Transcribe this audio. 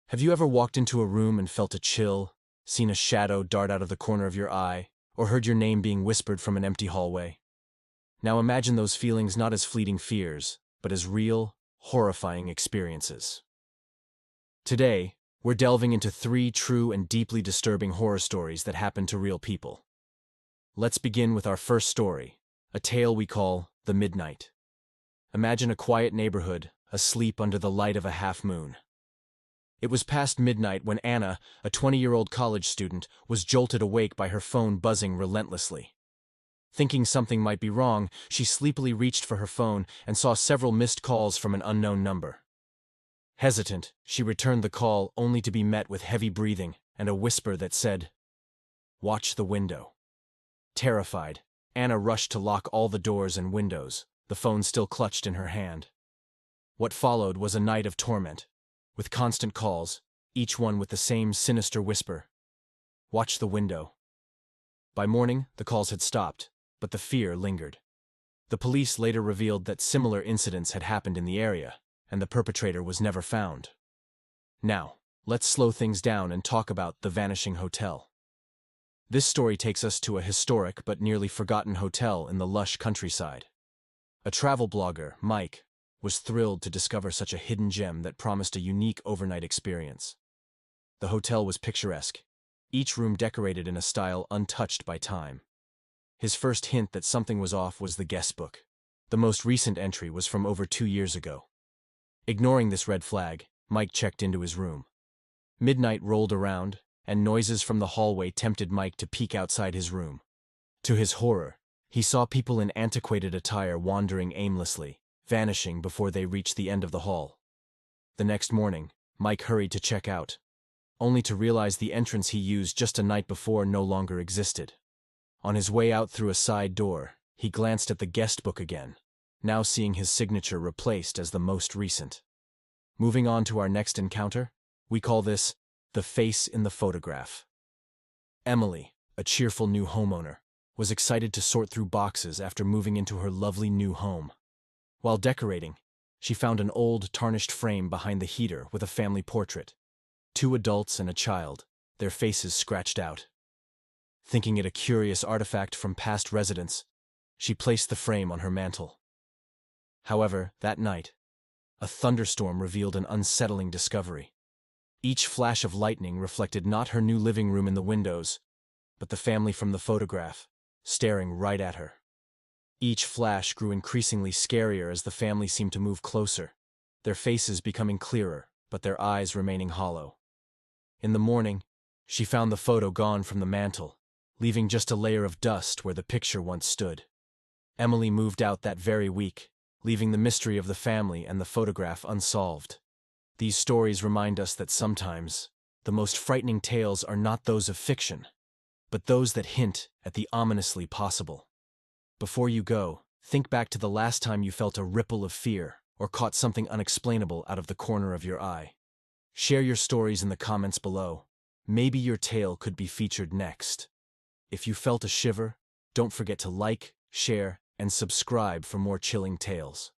Have you ever walked into a room and felt a chill, seen a shadow dart out of the corner of your eye, or heard your name being whispered from an empty hallway? Now imagine those feelings not as fleeting fears, but as real, horrifying experiences. Today, we're delving into 3 true and deeply disturbing horror stories that happened to real people. Let's begin with our first story, a tale we call The Midnight. Imagine a quiet neighborhood, asleep under the light of a half moon. It was past midnight when Anna, a 20-year-old college student, was jolted awake by her phone buzzing relentlessly. Thinking something might be wrong, she sleepily reached for her phone and saw several missed calls from an unknown number. Hesitant, she returned the call only to be met with heavy breathing and a whisper that said, "Watch the window." Terrified, Anna rushed to lock all the doors and windows, the phone still clutched in her hand. What followed was a night of torment, with constant calls, each one with the same sinister whisper, "Watch the window." By morning, the calls had stopped, but the fear lingered. The police later revealed that similar incidents had happened in the area, and the perpetrator was never found. Now, let's slow things down and talk about the Vanishing Hotel. This story takes us to a historic but nearly forgotten hotel in the lush countryside. A travel blogger, Mike, was thrilled to discover such a hidden gem that promised a unique overnight experience. The hotel was picturesque, each room decorated in a style untouched by time. His first hint that something was off was the guest book. The most recent entry was from over 2 years ago. Ignoring this red flag, Mike checked into his room. Midnight rolled around, and noises from the hallway tempted Mike to peek outside his room. To his horror, he saw people in antiquated attire wandering aimlessly, vanishing before they reached the end of the hall. The next morning, Mike hurried to check out, only to realize the entrance he used just a night before no longer existed. On his way out through a side door, he glanced at the guest book again, now seeing his signature replaced as the most recent. Moving on to our next encounter, we call this The Face in the Photograph. Emily, a cheerful new homeowner, was excited to sort through boxes after moving into her lovely new home. While decorating, she found an old, tarnished frame behind the heater with a family portrait. 2 adults and a child, their faces scratched out. Thinking it a curious artifact from past residents, she placed the frame on her mantel. However, that night, a thunderstorm revealed an unsettling discovery. Each flash of lightning reflected not her new living room in the windows, but the family from the photograph, staring right at her. Each flash grew increasingly scarier as the family seemed to move closer, their faces becoming clearer, but their eyes remaining hollow. In the morning, she found the photo gone from the mantel, leaving just a layer of dust where the picture once stood. Emily moved out that very week, leaving the mystery of the family and the photograph unsolved. These stories remind us that sometimes, the most frightening tales are not those of fiction, but those that hint at the ominously possible. Before you go, think back to the last time you felt a ripple of fear or caught something unexplainable out of the corner of your eye. Share your stories in the comments below. Maybe your tale could be featured next. If you felt a shiver, don't forget to like, share, and subscribe for more chilling tales.